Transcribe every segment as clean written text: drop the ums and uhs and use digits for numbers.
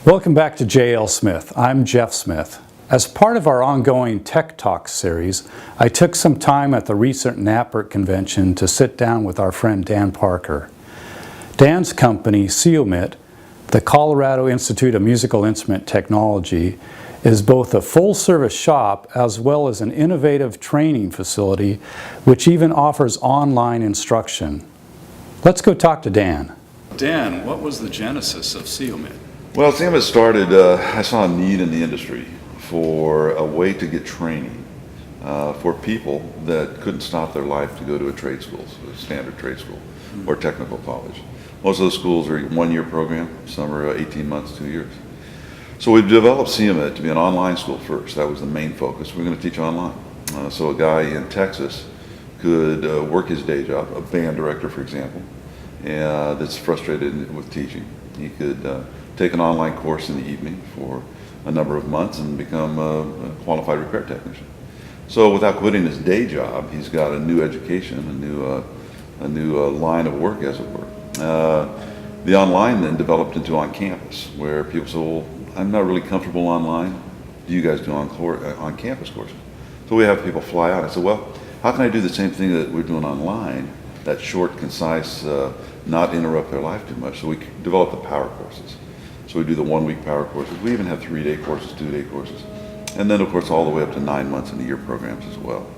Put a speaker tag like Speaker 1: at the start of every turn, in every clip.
Speaker 1: Welcome back to J.L. Smith. I'm Jeff Smith. As part of our ongoing Tech Talk series, I took some time at the recent NAPERT convention to sit down with our friend Dan Parker. Dan's company, CEOMIT, the Colorado Institute of Musical Instrument Technology, is both a full-service shop as well as an innovative training facility which even offers online instruction. Let's go talk to Dan. Dan, what was the genesis of CEOMIT?
Speaker 2: Well, CEOMIT started, I saw a need in the industry for a way to get training for people that couldn't stop their life to go to a trade school, a standard trade school or technical college. Most of those schools are a one-year program, some are 18 months, 2 years. So we've developed CEOMIT to be an online school first. That was the main focus. We're going to teach online. So a guy in Texas could work his day job, a band director, for example, that's frustrated with teaching. He could take an online course in the evening for a number of months and become a qualified repair technician. So without quitting his day job, he's got a new education, a new line of work, as it were. The online then developed into on campus, where people say, well, I'm not really comfortable online. Do you guys do on campus courses? So we have people fly out. I said, well, how can I do the same thing that we're doing online, that short, concise, not interrupt their life too much? So we developed the power courses. So we do the 1 week power courses. We even have 3-day courses, 2-day courses. And then of course all the way up to 9 months and a year programs as well.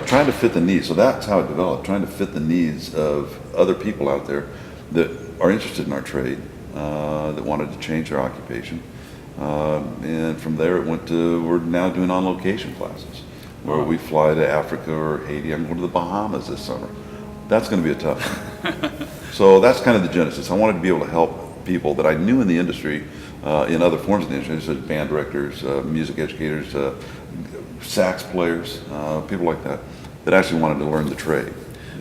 Speaker 2: Trying to fit the needs, so that's how it developed, trying to fit the needs of other people out there that are interested in our trade, that wanted to change their occupation. And from there it went to, we're now doing on-location classes, where we fly to Africa or Haiti. I'm going to the Bahamas this summer. That's going to be a tough one. So that's kind of the genesis. I wanted to be able to help people that I knew in the industry, in other forms of the industry, such as band directors, music educators, sax players, people like that, that actually wanted to learn the trade.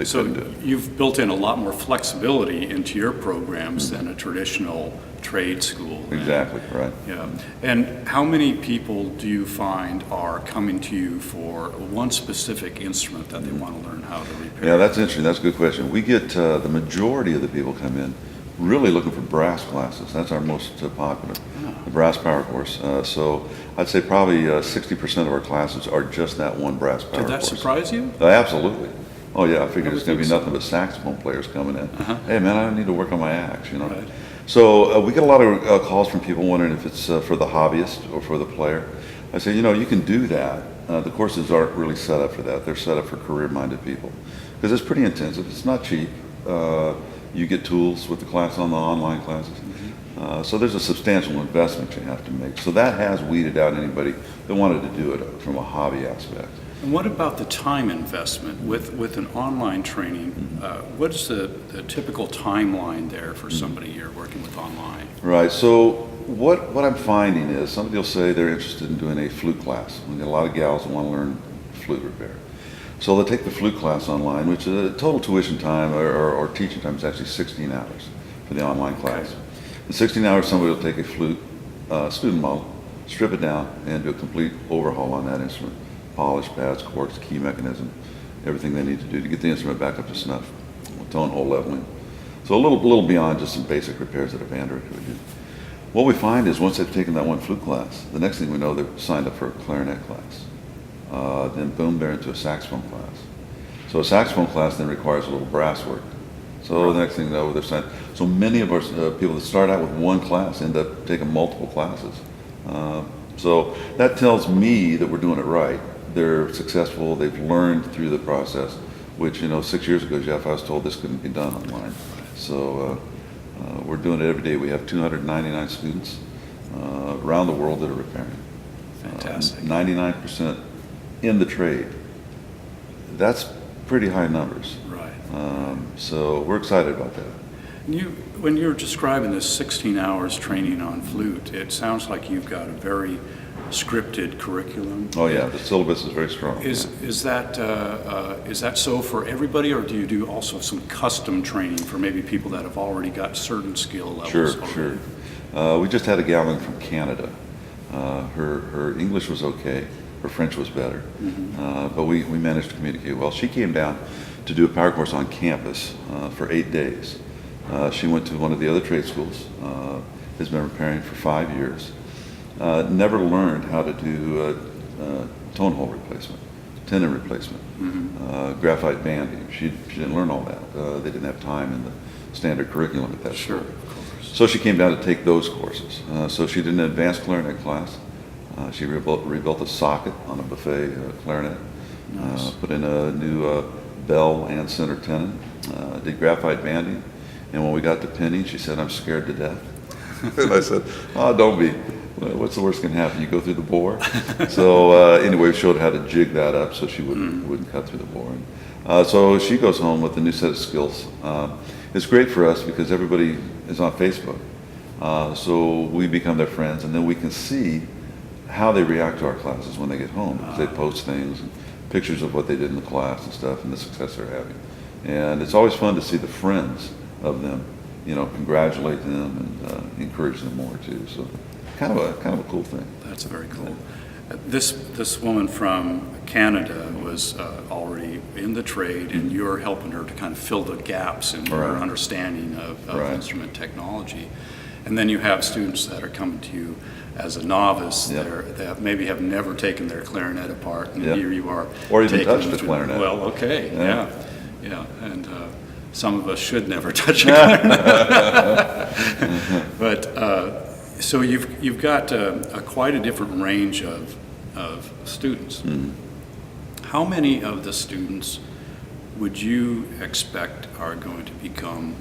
Speaker 1: So you've built in a lot more flexibility into your programs than a traditional trade school.
Speaker 2: Exactly, right.
Speaker 1: Yeah. And how many people do you find are coming to you for one specific instrument that they want to learn how to repair?
Speaker 2: Yeah, that's interesting. That's a good question. We get the majority of the people come in really looking for brass classes. That's our most popular, the brass power course. So I'd say probably 60% of our classes are just that one brass power course.
Speaker 1: Did that surprise you?
Speaker 2: Absolutely. Oh yeah, I figured it's going to be nothing but saxophone players coming in. Hey man, I don't need to work on my axe, you know.
Speaker 1: Right.
Speaker 2: So we get a lot of calls from people wondering if it's for the hobbyist or for the player. I say, you know, you can do that. The courses aren't really set up for that. They're set up for career-minded people because it's pretty intensive. It's not cheap. You get tools with the class on the online classes. So there's a substantial investment you have to make. So that has weeded out anybody that wanted to do it from a hobby aspect.
Speaker 1: And what about the time investment with an online training? What is the typical timeline there for somebody you're working with online?
Speaker 2: Right. So what I'm finding is somebody will say they're interested in doing a flute class. We get a lot of gals that want to learn flute repair. So they'll take the flute class online, which is a total tuition time or teaching time is actually 16 hours for the online class.
Speaker 1: Okay.
Speaker 2: In 16 hours, somebody will take a flute student model, strip it down, and do a complete overhaul on that instrument. Polish, pads, corks, key mechanism, everything they need to do to get the instrument back up to snuff, tone hole leveling. So a little beyond just some basic repairs that a band director would do. What we find is once they've taken that one flute class, the next thing we know they're signed up for a clarinet class. Then boom, they're into a saxophone class. So a saxophone class then requires a little brass work. So the next thing you know, they're signed. So many of our people that start out with one class end up taking multiple classes. So that tells me that we're doing it right. They're successful, they've learned through the process, which, you know, 6 years ago, Jeff, I was told this couldn't be done online. So we're doing it every day. We have 299 students around the world that are repairing.
Speaker 1: Fantastic.
Speaker 2: 99% in the trade. That's pretty high numbers.
Speaker 1: Right.
Speaker 2: So we're excited about that.
Speaker 1: When you're describing this 16 hours training on flute, it sounds like you've got a very scripted curriculum.
Speaker 2: Oh yeah, the syllabus is very strong.
Speaker 1: Is that so for everybody, or do you do also some custom training for maybe people that have already got certain skill levels?
Speaker 2: Sure. We just had a gal in from Canada. Her English was okay. Her French was better, but we managed to communicate well. She came down to do a power course on campus for 8 days. She went to one of the other trade schools has been repairing for 5 years. Never learned how to do tone hole replacement, tenon replacement, graphite banding. She didn't learn all that. They didn't have time in the standard curriculum at that
Speaker 1: Sure,
Speaker 2: school.
Speaker 1: of course.
Speaker 2: So she came down to take those courses. So she did an advanced clarinet class. She rebuilt a socket on a buffet clarinet,
Speaker 1: Nice.
Speaker 2: put in a new bell and center tenon, did graphite banding. And when we got to pinning, she said, "I'm scared to death." And I said, "Oh, don't be. What's the worst can happen? You go through the bore." So anyway, we showed how to jig that up so she wouldn't cut through the bore. So she goes home with a new set of skills. It's great for us because everybody is on Facebook. So we become their friends, and then we can see how they react to our classes when they get home. They post things, and pictures of what they did in the class and stuff, and the success they're having. And it's always fun to see the friends of them, congratulate them and encourage them more too. So kind of a cool thing.
Speaker 1: That's very cool. This woman from Canada was already in the trade, and you're helping her to kind of fill the gaps in her
Speaker 2: Right.
Speaker 1: understanding of
Speaker 2: Right.
Speaker 1: instrument technology. And then you have students that are coming to you as a novice that maybe have never taken their clarinet apart, and here you are.
Speaker 2: Or even
Speaker 1: taking
Speaker 2: touched
Speaker 1: them
Speaker 2: a
Speaker 1: through-
Speaker 2: clarinet.
Speaker 1: Well, okay, yeah. And some of us should never touch a clarinet. But so you've got quite a different range of students. How many of the students would you expect are going to become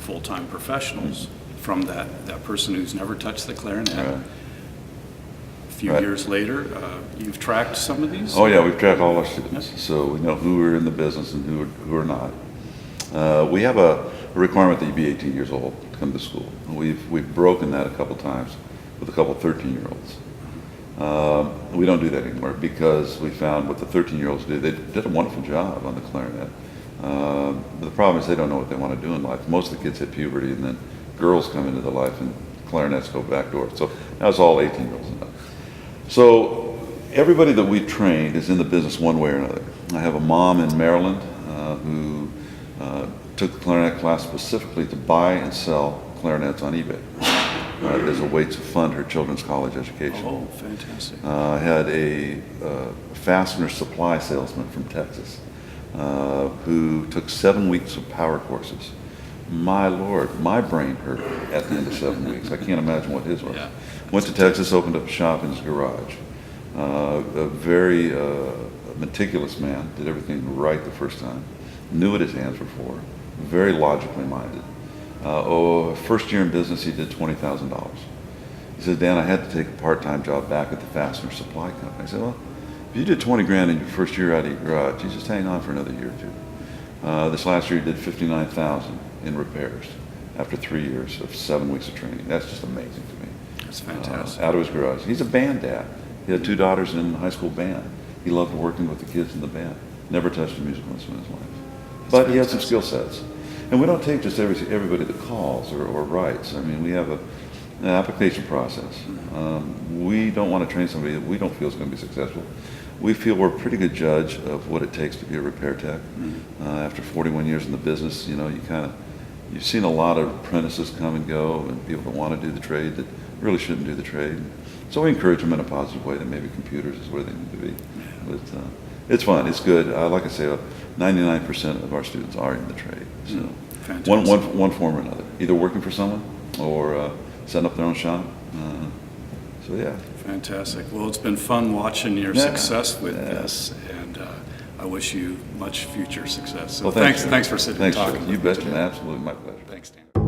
Speaker 1: full-time professionals from that person who's never touched the clarinet?
Speaker 2: Right.
Speaker 1: A few years later, you've tracked some of these?
Speaker 2: Oh yeah, we've tracked all our students, so we know who are in the business and who are not. We have a requirement that you be 18 years old to come to school. We've broken that a couple times with a couple 13-year-olds. We don't do that anymore because we found what the 13-year-olds do. They did a wonderful job on the clarinet. But the problem is they don't know what they want to do in life. Most of the kids hit puberty, and then girls come into the life, and clarinets go back door. So now it's all 18-year-olds and up. So everybody that we've trained is in the business one way or another. I have a mom in Maryland who took the clarinet class specifically to buy and sell clarinets on eBay as a way to fund her children's college education.
Speaker 1: Oh, fantastic.
Speaker 2: I had a fastener supply salesman from Texas who took 7 weeks of power courses. My Lord, my brain hurt at the end of 7 weeks. I can't imagine what his was.
Speaker 1: Yeah.
Speaker 2: Went to Texas, opened up a shop in his garage. A very meticulous man, did everything right the first time, knew what his hands were for, very logically minded. First year in business, he did $20,000. He said, "Dan, I had to take a part-time job back at the fastener supply company." I said, "Well, if you did 20 grand in your first year out of your garage, you just hang on for another year or two." This last year, he did $59,000 in repairs after 3 years of 7 weeks of training. That's just amazing to me.
Speaker 1: That's fantastic.
Speaker 2: Out of his garage. He's a band dad. He had 2 daughters in high school band. He loved working with the kids in the band. Never touched a musical instrument in his life. But he had some skill sets. And we don't take just everybody that calls or writes. I mean, we have an application process. We don't want to train somebody that we don't feel is going to be successful. We feel we're a pretty good judge of what it takes to be a repair tech. After 41 years in the business, you've seen a lot of apprentices come and go, and people that want to do the trade that really shouldn't do the trade. So we encourage them in a positive way that maybe computers is where they need to be. But it's fun. It's good. Like I say, 99% of our students are in the trade. So one form or another, either working for someone or setting up their own shop. So yeah.
Speaker 1: Fantastic. Well, it's been fun watching your success with this, and I wish you much future success. So
Speaker 2: Well,
Speaker 1: thanks for sitting and talking.
Speaker 2: You betcha. Absolutely, my pleasure.
Speaker 1: Thanks, Dan.